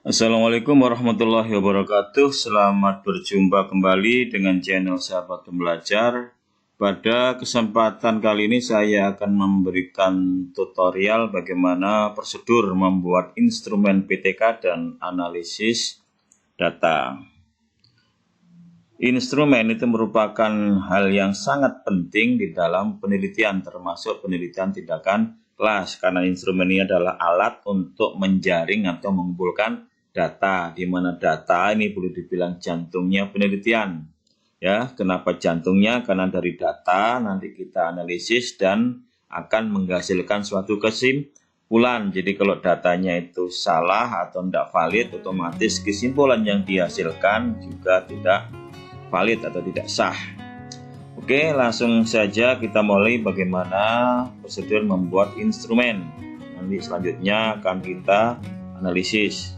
Assalamualaikum warahmatullahi wabarakatuh. Selamat berjumpa kembali dengan channel Sahabat Pembelajar. Pada kesempatan kali ini saya akan memberikan tutorial bagaimana prosedur membuat instrumen PTK dan analisis data. Instrumen itu merupakan hal yang sangat penting di dalam penelitian, termasuk penelitian tindakan kelas, karena instrumen ini adalah alat untuk menjaring atau mengumpulkan data, di mana data ini boleh dibilang jantungnya penelitian. Ya, kenapa jantungnya? Karena dari data nanti kita analisis dan akan menghasilkan suatu kesimpulan. Jadi kalau datanya itu salah atau tidak valid, otomatis kesimpulan yang dihasilkan juga tidak valid atau tidak sah. Oke, langsung saja kita mulai bagaimana prosedur membuat instrumen. Nanti selanjutnya akan kita analisis.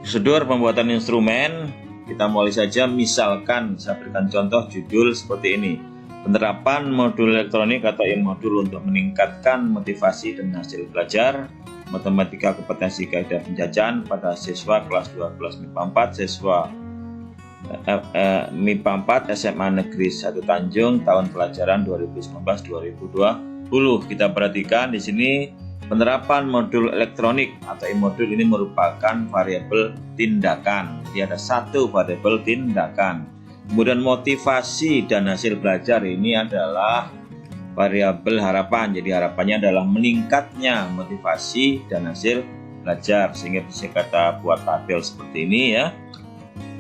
Prosedur pembuatan instrumen, kita mulai saja. Misalkan saya berikan contoh judul seperti ini: penerapan modul elektronik atau e-modul untuk meningkatkan motivasi dan hasil belajar matematika kompetensi kaidah penjajahan pada siswa kelas 12 MIPA 4, siswa MIPA 4 SMA Negeri 1 Tanjung, tahun pelajaran 2019-2020. Kita perhatikan di sini penerapan modul elektronik atau e-modul ini merupakan variabel tindakan. Jadi ada satu variabel tindakan. Kemudian motivasi dan hasil belajar ini adalah variabel harapan. Jadi harapannya adalah meningkatnya motivasi dan hasil belajar, sehingga bisa kata buat tabel seperti ini ya.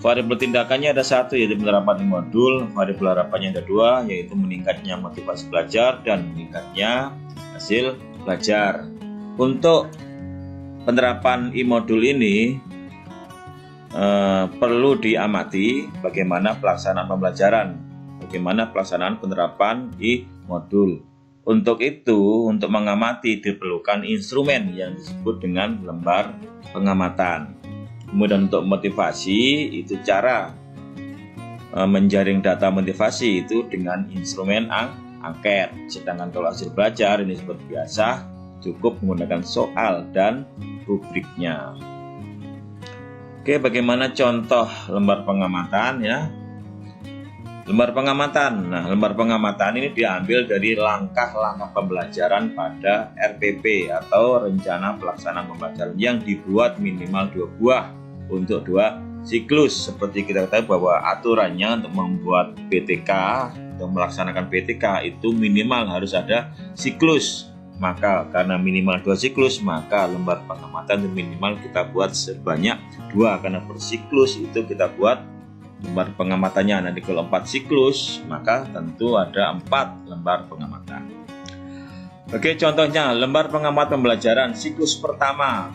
Variabel tindakannya ada satu, yaitu penerapan e-modul. Variabel harapannya ada dua, yaitu meningkatnya motivasi belajar dan meningkatnya hasil belajar. Untuk penerapan e-modul ini perlu diamati bagaimana pelaksanaan pembelajaran, bagaimana pelaksanaan penerapan e-modul. Untuk itu, untuk mengamati diperlukan instrumen yang disebut dengan lembar pengamatan. Kemudian untuk motivasi, itu cara menjaring data motivasi itu dengan instrumen angket. Sedangkan kalau hasil belajar ini seperti biasa, cukup menggunakan soal dan rubriknya. Oke, bagaimana contoh lembar pengamatan ya? Lembar pengamatan. Nah, lembar pengamatan ini diambil dari langkah-langkah pembelajaran pada RPP atau rencana pelaksanaan pembelajaran yang dibuat minimal 2 buah untuk 2 siklus. Seperti kita ketahui bahwa aturannya untuk membuat PTK atau melaksanakan PTK itu minimal harus ada siklus. Maka karena minimal 2 siklus, maka lembar pengamatan itu minimal kita buat sebanyak 2, karena per siklus itu kita buat lembar pengamatannya. Nanti kalau 4 siklus, maka tentu ada 4 lembar pengamatan. Oke, contohnya lembar pengamatan pembelajaran siklus pertama.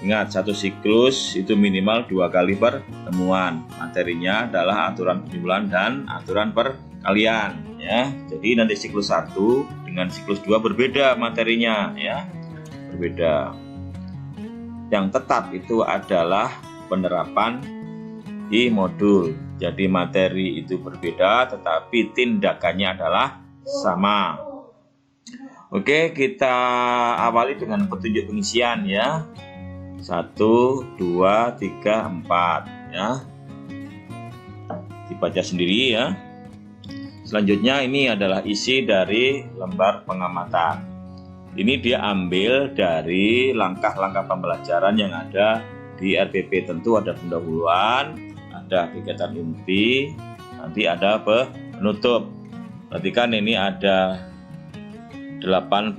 Ingat, satu siklus itu minimal 2 kali pertemuan. Materinya adalah aturan penjumlahan dan aturan perkalian ya. Jadi nanti siklus 1 dengan siklus 2 berbeda materinya ya. Berbeda. Yang tetap itu adalah penerapan e-modul. Jadi materi itu berbeda tetapi tindakannya adalah sama. Oke, kita awali dengan petunjuk pengisian ya. 1, 2, 3, 4 ya. Dibaca sendiri ya. Selanjutnya ini adalah isi dari lembar pengamatan. Ini dia ambil dari langkah-langkah pembelajaran yang ada di RPP. Tentu ada pendahuluan, ada kegiatan inti, nanti ada penutup. Perhatikan ini ada 18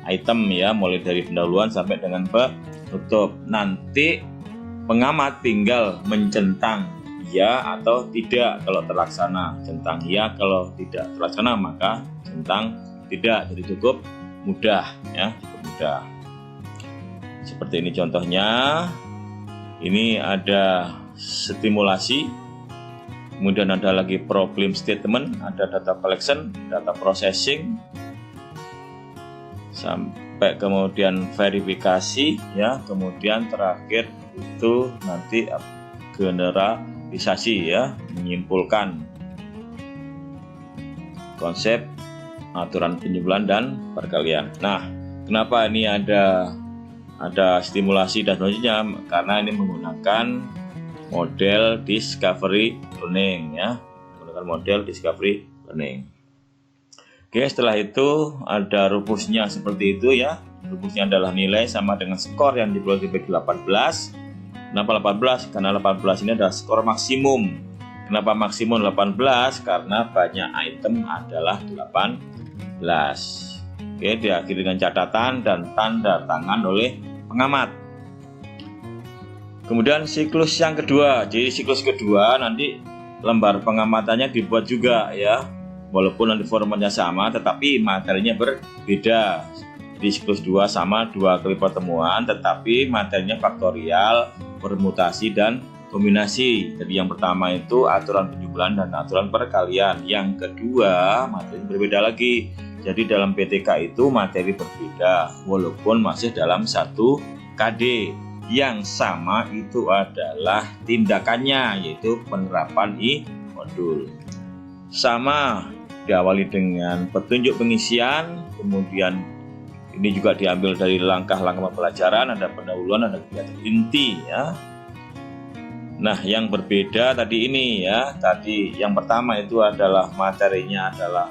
item ya, mulai dari pendahuluan sampai dengan penutup. Nanti pengamat tinggal mencentang ya atau tidak kalau terlaksana. Centang ya, kalau tidak terlaksana maka centang tidak. Jadi cukup mudah ya, cukup mudah. Seperti ini contohnya. Ini ada stimulasi, kemudian ada lagi problem statement, ada data collection, data processing, sampai kemudian verifikasi ya, kemudian terakhir itu nanti generalisasi ya, menyimpulkan konsep aturan penjumlahan dan perkalian. Nah, kenapa ini ada ada stimulasi dan seterusnya, karena ini menggunakan model discovery learning ya, menggunakan model discovery learning. Oke, setelah itu ada rumusnya seperti itu ya. Rumusnya adalah nilai sama dengan skor yang diperoleh dibagi 18. Kenapa 18? Karena 18 ini adalah skor maksimum. Kenapa maksimum 18? Karena banyak item adalah 18. Oke, diakhiri dengan catatan dan tanda tangan oleh pengamat. Kemudian siklus yang kedua. Jadi siklus kedua nanti lembar pengamatannya dibuat juga ya. Walaupun nanti formatnya sama tetapi materinya berbeda. Di siklus 2 sama 2 kali pertemuan tetapi materinya faktorial, permutasi dan kombinasi. Jadi yang pertama itu aturan penjumlahan dan aturan perkalian. Yang kedua materi berbeda lagi. Jadi dalam PTK itu materi berbeda walaupun masih dalam satu KD. Yang sama itu adalah tindakannya, yaitu penerapan modul. Sama diawali dengan petunjuk pengisian, kemudian ini juga diambil dari langkah-langkah pembelajaran, ada pendahuluan, ada kegiatan inti ya. Nah, yang berbeda tadi ini ya, tadi yang pertama itu adalah materinya adalah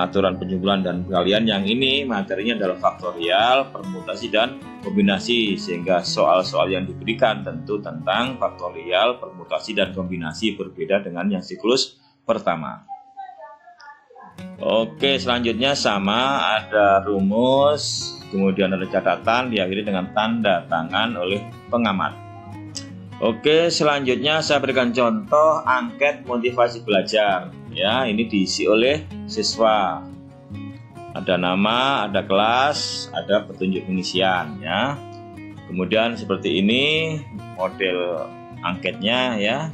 aturan penjumlahan dan perkalian. Yang ini materinya adalah faktorial, permutasi dan kombinasi, sehingga soal-soal yang diberikan tentu tentang faktorial, permutasi dan kombinasi, berbeda dengan yang siklus pertama. Oke, selanjutnya sama, ada rumus, kemudian ada catatan, diakhiri dengan tanda tangan oleh pengamat. Oke, selanjutnya saya berikan contoh angket motivasi belajar. Ya, ini diisi oleh siswa. Ada nama, ada kelas, ada petunjuk pengisian ya. Kemudian seperti ini model angketnya ya.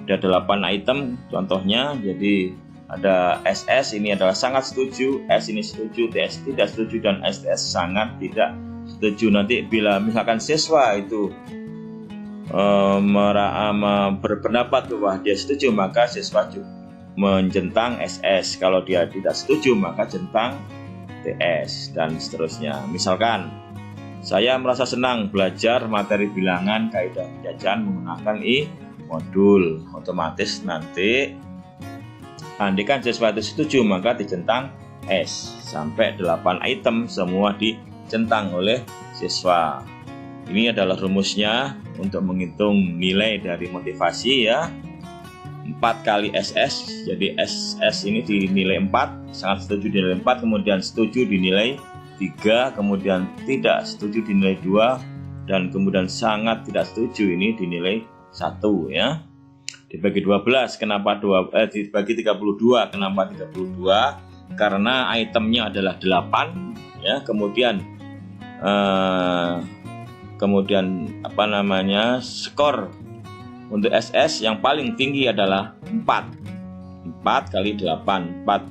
Ada 8 item contohnya. Jadi ada SS ini adalah sangat setuju, S ini setuju, TS tidak setuju, dan STS sangat tidak setuju. Nanti bila misalkan siswa itu berpendapat bahwa dia setuju, maka siswa menjentang SS. Kalau dia tidak setuju, maka jentang TS dan seterusnya. Misalkan saya merasa senang belajar materi bilangan kaidah penjajahan menggunakan modul. Otomatis nanti andaikan siswa itu setuju, maka dicentang S. Sampai 8 item semua dicentang oleh siswa. Ini adalah rumusnya untuk menghitung nilai dari motivasi ya. 4 kali SS, jadi SS ini dinilai 4, sangat setuju dinilai 4, kemudian setuju dinilai 3, kemudian tidak setuju dinilai 2, dan kemudian sangat tidak setuju ini dinilai 1 ya. Dibagi 12, kenapa dibagi 32, kenapa 32? Karena itemnya adalah 8 ya, kemudian skor untuk SS yang paling tinggi adalah 4 kali 8. 4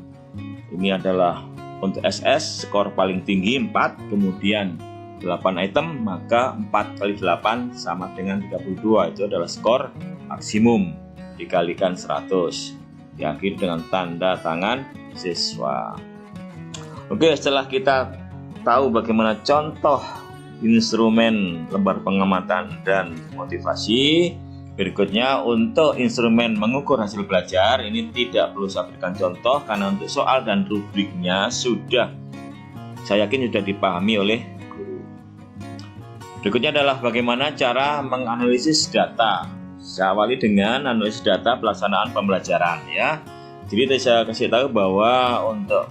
ini adalah untuk SS skor paling tinggi 4, kemudian 8 item, maka 4 kali 8 sama dengan 32. Itu adalah skor maksimum dikalikan 100, diakhiri dengan tanda tangan siswa. Oke, setelah kita tahu bagaimana contoh instrumen lembar pengamatan dan motivasi, berikutnya untuk instrumen mengukur hasil belajar ini tidak perlu saya berikan contoh karena untuk soal dan rubriknya saya yakin sudah dipahami oleh guru. Berikutnya adalah bagaimana cara menganalisis data. Saya awali dengan analisis data pelaksanaan pembelajaran ya. Jadi saya kasih tahu bahwa untuk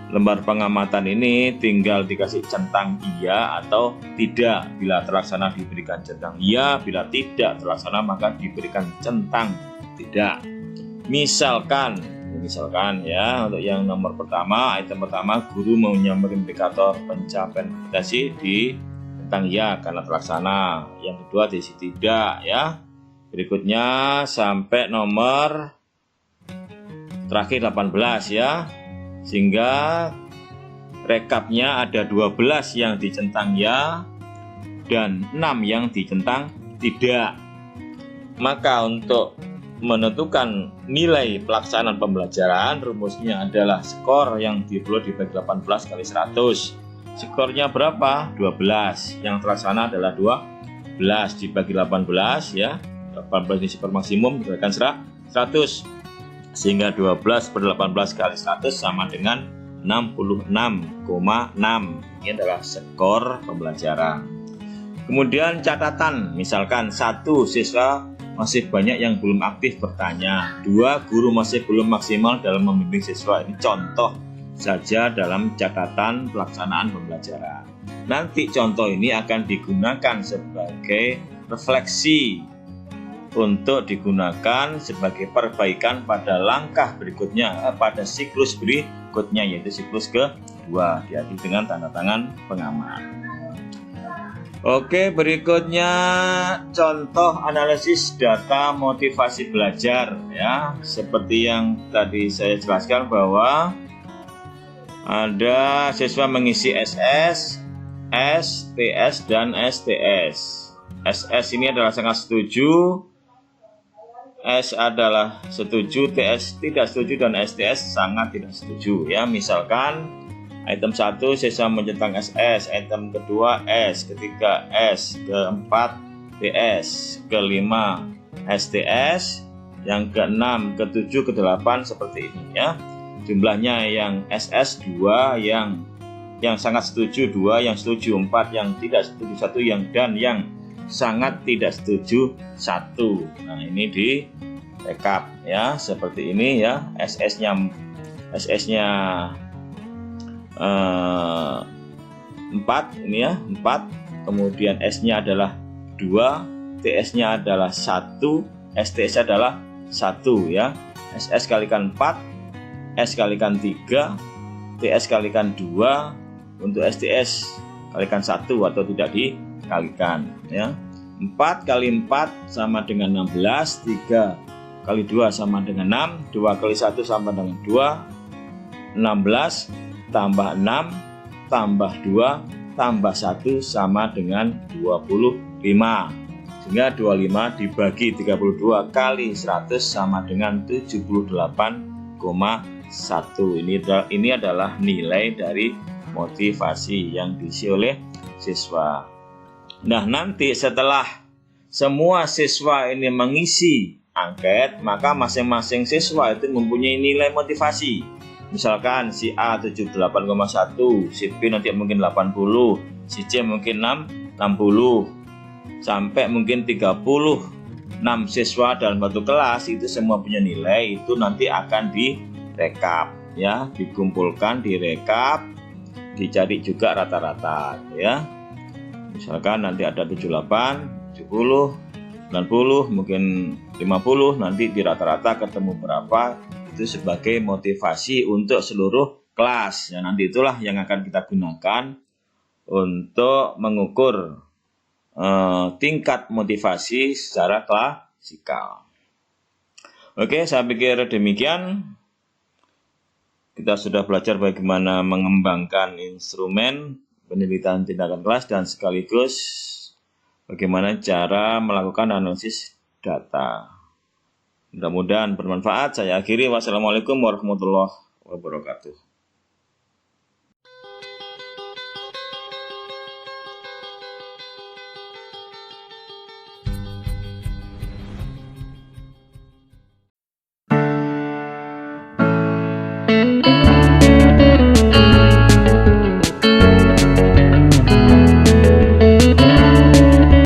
lembar pengamatan ini tinggal dikasih centang iya atau tidak. Bila terlaksana diberikan centang iya, bila tidak terlaksana maka diberikan centang tidak. Misalkan ya, untuk yang nomor pertama, item pertama, guru menyampaikan indikator pencapaian kompetensi di centang iya karena terlaksana. Yang kedua diisi tidak ya. Berikutnya sampai nomor terakhir 18 ya. Sehingga rekapnya ada 12 yang dicentang ya dan 6 yang dicentang tidak. Maka untuk menentukan nilai pelaksanaan pembelajaran, rumusnya adalah skor yang diperoleh dibagi 18 kali 100. Skornya berapa? 12. Yang terlaksana adalah 12 dibagi 18 ya. 18 ini skor maksimum berdasarkan 100. Sehingga 12 per 18 kali 100 sama dengan 66,6. Ini adalah skor pembelajaran. Kemudian catatan, misalkan 1 siswa masih banyak yang belum aktif bertanya, 2 guru masih belum maksimal dalam membimbing siswa. Ini contoh saja dalam catatan pelaksanaan pembelajaran. Nanti contoh ini akan digunakan sebagai refleksi untuk digunakan sebagai perbaikan pada langkah berikutnya, pada siklus berikutnya, yaitu siklus kedua, diakhiri dengan tanda tangan pengamat. Oke, berikutnya contoh analisis data motivasi belajar ya. Seperti yang tadi saya jelaskan bahwa ada siswa mengisi SS, STS, dan STS. SS ini adalah sangat setuju, S adalah setuju, TS tidak setuju, dan STS sangat tidak setuju ya. Misalkan item 1 siswa mencentang SS, item kedua S, ketiga S, keempat TS, kelima STS, yang keenam, ketujuh, kedelapan seperti ini ya. Jumlahnya yang SS 2, yang sangat setuju 2, yang setuju 4, yang tidak setuju 1, dan yang sangat tidak setuju 1. Nah, ini di rekap ya, seperti ini ya. SS-nya 4 ini ya, 4. Kemudian S-nya adalah 2, TS-nya adalah 1, STS adalah 1 ya. SS kalikan 4, S kalikan 3, TS kalikan 2, untuk STS kalikan 1 atau tidak dikalikan ya. 4 kali 4 sama dengan 16, 3 kali 2 sama dengan 6, 2 kali 1 sama dengan 2, 16 tambah 6 tambah 2 tambah 1 sama dengan 25. Sehingga 25 dibagi 32 kali 100 sama dengan 78,1. Ini adalah nilai dari motivasi yang diisi oleh siswa. Nah, nanti setelah semua siswa ini mengisi angket, maka masing-masing siswa itu mempunyai nilai motivasi. Misalkan si A 78,1, si B nanti mungkin 80, si C mungkin 60, sampai mungkin 36 siswa dalam satu kelas, itu semua punya nilai, itu nanti akan direkap ya, dikumpulkan, direkap, dicari juga rata-rata ya. Misalkan nanti ada 78, 70, 90, mungkin 50, nanti di rata-rata ketemu berapa, itu sebagai motivasi untuk seluruh kelas. Ya, nanti itulah yang akan kita gunakan untuk mengukur tingkat motivasi secara klasikal. Oke, saya pikir demikian. Kita sudah belajar bagaimana mengembangkan instrumen penelitian tindakan kelas dan sekaligus bagaimana cara melakukan analisis data. Mudah-mudahan bermanfaat. Saya akhiri. Wassalamualaikum warahmatullahi wabarakatuh.